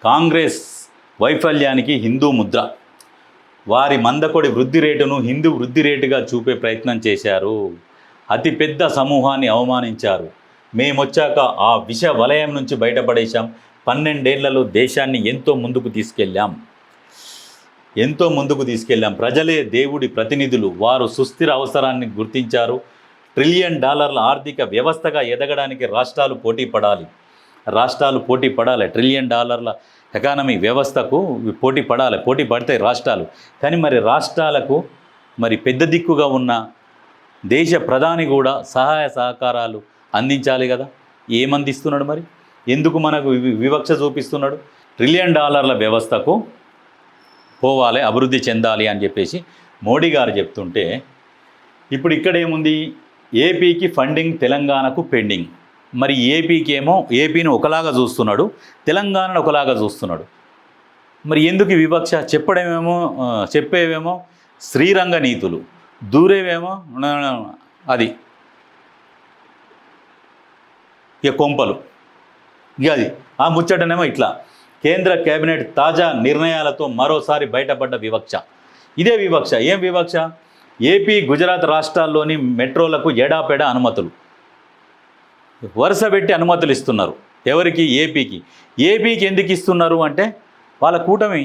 కాంగ్రెస్ వైఫల్యానికి హిందూ ముద్ర. వారి మందకొడి వృద్ధి రేటును హిందూ వృద్ధి రేటుగా చూపే ప్రయత్నం చేశారు. అతిపెద్ద సమూహాన్ని అవమానించారు. మేమొచ్చాక ఆ విష వలయం నుంచి బయటపడేశాం. 12 ఏళ్లలో దేశాన్ని ఎంతో ముందుకు తీసుకెళ్ళాం. ప్రజలే దేవుడి ప్రతినిధులు. వారు సుస్థిర అవసరాన్ని గుర్తించారు. $1 ట్రిలియన్ ఆర్థిక వ్యవస్థగా ఎదగడానికి రాష్ట్రాలు పోటీ పడాలి. $1 ట్రిలియన్ ఎకానమీ వ్యవస్థకు పోటీ పడతాయి రాష్ట్రాలు. కానీ మరి రాష్ట్రాలకు మరి పెద్ద దిక్కుగా ఉన్న దేశ ప్రధాని కూడా సహాయ సహకారాలు అందించాలి కదా. ఏమందిస్తున్నాడు మరి? ఎందుకు మనకు వివక్ష చూపిస్తున్నాడు? $1 ట్రిలియన్ వ్యవస్థకు పోవాలి, అభివృద్ధి చెందాలి అని చెప్పేసి మోడీ గారు చెప్తుంటే, ఇప్పుడు ఇక్కడ ఏముంది? ఏపీకి ఫండింగ్, తెలంగాణకు పెండింగ్. మరి ఏపీని ఒకలాగా చూస్తున్నాడు, తెలంగాణను ఒకలాగా చూస్తున్నాడు. మరి ఎందుకు వివక్ష? చెప్పేవేమో శ్రీరంగ నీతులు, దూరేవేమో అది ఇక కొంపలు. ఇక అది ఆ ముచ్చటనేమో ఇట్లా. కేంద్ర కేబినెట్ తాజా నిర్ణయాలతో మరోసారి బయటపడ్డ వివక్ష. ఇదే వివక్ష. ఏం వివక్ష? ఏపీ, గుజరాత్ రాష్ట్రాల్లోని మెట్రోలకు ఎడాపెడా అనుమతులు వరుస పెట్టి అనుమతులు ఇస్తున్నారు. ఎవరికి? ఏపీకి ఎందుకు ఇస్తున్నారు అంటే, వాళ్ళ కూటమి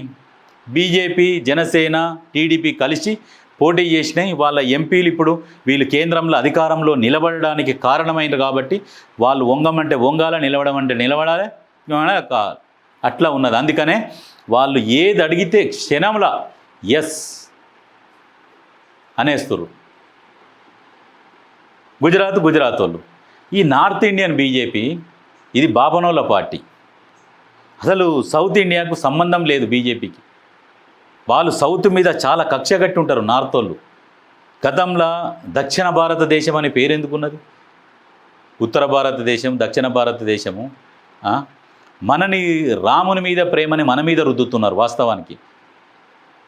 బీజేపీ, జనసేన, టీడీపీ కలిసి పోటీ చేసినాయి. వాళ్ళ ఎంపీలు ఇప్పుడు వీళ్ళు కేంద్రంలో అధికారంలో నిలబడడానికి కారణమైనది కాబట్టి వాళ్ళు వంగమంటే వంగాల, నిలబడమంటే నిలబడాలి, అట్లా ఉన్నది. అందుకనే వాళ్ళు ఏది అడిగితే క్షణంలో ఎస్ అనేస్తున్నారు. గుజరాత్ వాళ్ళు. ఈ నార్త్ ఇండియన్ బీజేపీ ఇది బాపనోళ్ళ పార్టీ. అసలు సౌత్ ఇండియాకు సంబంధం లేదు బీజేపీకి. వాళ్ళు సౌత్ మీద చాలా కక్ష కట్టి ఉంటారు నార్త్ వాళ్ళు. గతంలో దక్షిణ భారతదేశం అనే పేరు ఎందుకున్నది? ఉత్తర భారతదేశం, దక్షిణ భారతదేశము. మనని రాముని మీద ప్రేమని మన మీద రుద్దుతున్నారు. వాస్తవానికి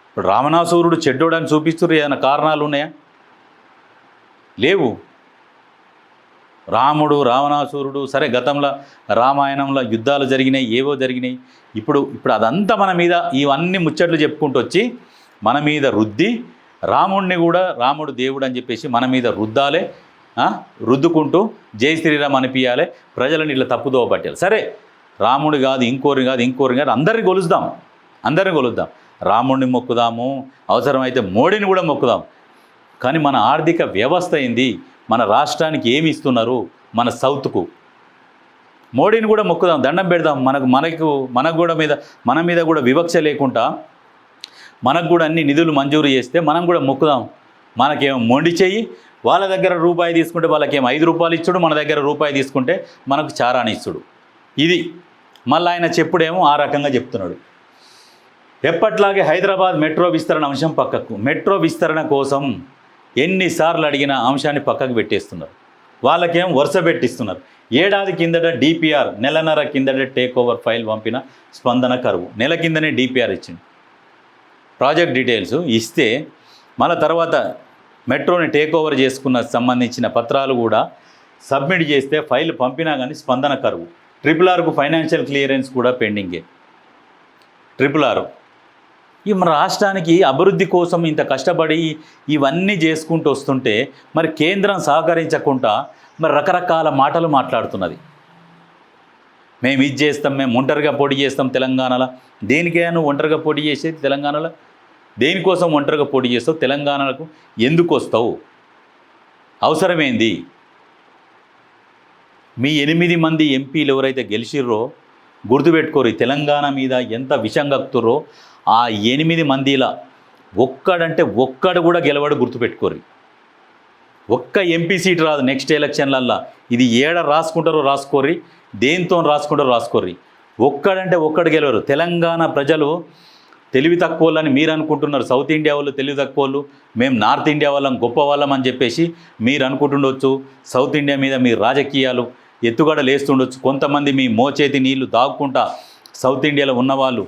ఇప్పుడు రావణాసురుడు చెడ్డోడని చూపిస్తున్నారు. ఏదైనా కారణాలు ఉన్నాయా? లేవు. రాముడు, రావణాసురుడు సరే, గతంలో రామాయణంలో యుద్ధాలు జరిగినాయి, ఏవో జరిగినాయి. ఇప్పుడు అదంతా మన మీద ఇవన్నీ ముచ్చట్లు చెప్పుకుంటూ వచ్చి మన మీద రుద్ది, రాముడిని కూడా రాముడు దేవుడు అని చెప్పేసి మన మీద రుద్దాలే, రుద్దుకుంటూ జై శ్రీరామ్ అనిపించాలి, ప్రజలను ఇట్లా తప్పుదోవ పట్టాలి. సరే, రాముడు కాదు, ఇంకోరిని కాదు, అందరిని కొలుద్దాం. రాముడిని మొక్కుదాము, అవసరమైతే మోడీని కూడా మొక్కుదాం. కానీ మన ఆర్థిక వ్యవస్థ ఏంది? మన రాష్ట్రానికి ఏమి ఇస్తున్నారు? మన సౌత్కు మోడీని కూడా మొక్కుదాం, దండం పెడదాం. మన మీద కూడా వివక్ష లేకుండా మనకు కూడా అన్ని నిధులు మంజూరు చేస్తే మనం కూడా మొక్కుదాం. మనకేమో మొండి చెయ్యి, వాళ్ళ దగ్గర రూపాయి తీసుకుంటే వాళ్ళకేమో ₹5 ఇచ్చుడు, మన దగ్గర రూపాయి తీసుకుంటే మనకు చారాని ఇచ్చుడు. ఇది మళ్ళీ ఆయన చెప్పుడేమో ఆ రకంగా చెప్తున్నాడు. ఎప్పట్లాగే హైదరాబాద్ మెట్రో విస్తరణ అంశం పక్కకు. మెట్రో విస్తరణ కోసం ఎన్నిసార్లు అడిగిన అంశాన్ని పక్కకు పెట్టేస్తున్నారు. వాళ్ళకేం వరుస పెట్టిస్తున్నారు. ఏడాది కిందట డిపిఆర్, నెలన్నర కిందట టేక్ ఓవర్ ఫైల్ పంపిన స్పందన కరువు. నెల కిందనే డిపిఆర్ ఇచ్చింది, ప్రాజెక్ట్ డీటెయిల్స్ ఇస్తే మళ్ళీ తర్వాత మెట్రోని టేక్ ఓవర్ చేసుకున్న సంబంధించిన పత్రాలు కూడా సబ్మిట్ చేస్తే ఫైల్ పంపినా కానీ స్పందన కరువు. RRRకు ఫైనాన్షియల్ క్లియరెన్స్ కూడా పెండింగే. RRR ఈ మన రాష్ట్రానికి అభివృద్ధి కోసం ఇంత కష్టపడి ఇవన్నీ చేసుకుంటూ వస్తుంటే మరి కేంద్రం సహకరించకుండా మరి రకరకాల మాటలు మాట్లాడుతున్నది. మేము ఇది చేస్తాం, మేము ఒంటరిగా పోటీ చేస్తాం తెలంగాణలో. దేనికైనా నువ్వు ఒంటరిగా పోటీ చేసేది తెలంగాణలో? దేనికోసం ఒంటరిగా పోటీ చేస్తావు? తెలంగాణకు ఎందుకు వస్తావు? అవసరమేంది? మీ 8 మంది ఎంపీలు ఎవరైతే గెలిచిర్రో గుర్తుపెట్టుకోరు. తెలంగాణ మీద ఎంత విషం కక్కుతుర్రో ఆ 8 మందిలా ఒక్కడు కూడా గెలవడు. గుర్తుపెట్టుకోరు. ఒక్క ఎంపీ సీట్ రాదు నెక్స్ట్ ఎలక్షన్లల్లా. ఇది ఏడ రాసుకుంటారో రాసుకోర్రి, దేంతో రాసుకుంటారో రాసుకోర్రి. ఒక్కడు గెలవరు. తెలంగాణ ప్రజలు తెలివి తక్కువ వాళ్ళని మీరు అనుకుంటున్నారు. సౌత్ ఇండియా వాళ్ళు తెలివి తక్కువ వాళ్ళు, మేము నార్త్ ఇండియా వాళ్ళం గొప్ప వాళ్ళం అని చెప్పేసి మీరు అనుకుంటుండొచ్చు. సౌత్ ఇండియా మీద మీ రాజకీయాలు ఎత్తుగడ లేస్తుండొచ్చు. కొంతమంది మీ మోచేతి నీళ్లు దాక్కుంటా సౌత్ ఇండియాలో ఉన్నవాళ్ళు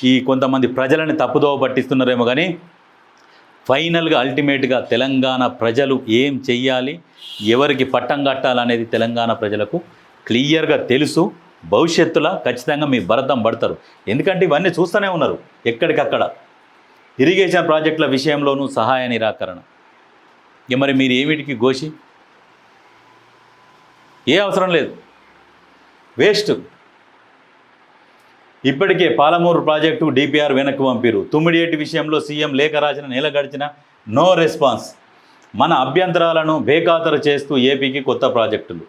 ఈ కొంతమంది ప్రజలని తప్పుదోవ పట్టిస్తున్నారేమో. కానీ ఫైనల్గా అల్టిమేట్గా తెలంగాణ ప్రజలు ఏం చెయ్యాలి, ఎవరికి పట్టం కట్టాలనేది తెలంగాణ ప్రజలకు క్లియర్గా తెలుసు. భవిష్యత్తులో ఖచ్చితంగా మీ భరతం పడతారు. ఎందుకంటే ఇవన్నీ చూస్తూనే ఉన్నారు ఎక్కడికక్కడ. ఇరిగేషన్ ప్రాజెక్టుల విషయంలోనూ సహాయ నిరాకరణ. ఇక మరి మీరు ఏమిటికి ఘోషి? ఏ అవసరం లేదు, వేస్ట్. ఇప్పటికే పాలమూరు ప్రాజెక్టు డిపిఆర్ వెనక్కి పంపిరు. తుమ్మిడియేటి విషయంలో సీఎం లేఖ రాసిన నెల గడిచిన నో రెస్పాన్స్. మన అభ్యంతరాలను బేఖాతరు చేస్తూ ఏపీకి కొత్త ప్రాజెక్టులు.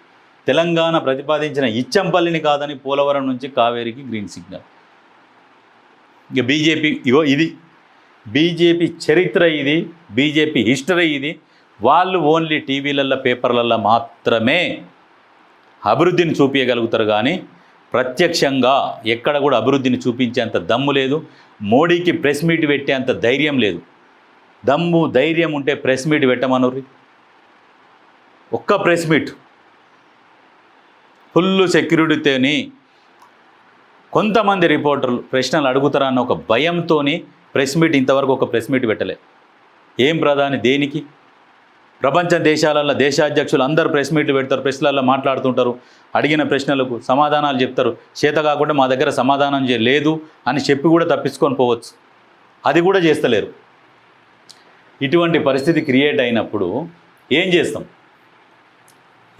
తెలంగాణ ప్రతిపాదించిన ఇచ్చంపల్లిని కాదని పోలవరం నుంచి కావేరికి గ్రీన్ సిగ్నల్. ఇక బీజేపీ ఇది బీజేపీ చరిత్ర, ఇది బీజేపీ హిస్టరీ. ఇది వాళ్ళు ఓన్లీ టీవీలల్లో పేపర్లల్లో మాత్రమే అభివృద్ధిని చూపించగలుగుతారు, కానీ ప్రత్యక్షంగా ఎక్కడ కూడా అభివృద్ధిని చూపించేంత దమ్ము లేదు. మోడీకి ప్రెస్ మీట్ పెట్టేంత ధైర్యం లేదు. దమ్ము ధైర్యం ఉంటే ప్రెస్ మీట్ పెట్టమనుర్రి. ఒక్క ప్రెస్ మీట్ ఫుల్ సెక్యూరిటీతోని కొంతమంది రిపోర్టర్లు ప్రశ్నలు అడుగుతారన్న ఒక భయంతో ప్రెస్ మీట్ ఇంతవరకు ఒక ప్రెస్ మీట్ పెట్టలే. ఏం ప్రధాని దేనికి? ప్రపంచ దేశాలలో దేశాధ్యక్షులు అందరూ ప్రెస్ మీట్లు పెడతారు, ప్రెస్లలో మాట్లాడుతుంటారు, అడిగిన ప్రశ్నలకు సమాధానాలు చెప్తారు. చేత కాకుండా మా దగ్గర సమాధానం లేదు అని చెప్పి కూడా తప్పించుకొని పోవచ్చు. అది కూడా చేస్తలేరు. ఇటువంటి పరిస్థితి క్రియేట్ అయినప్పుడు ఏం చేస్తాం?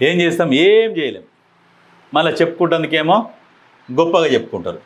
ఏం చేయలేం. మళ్ళీ చెప్పుకుంటందుకేమో గొప్పగా చెప్పుకుంటారు.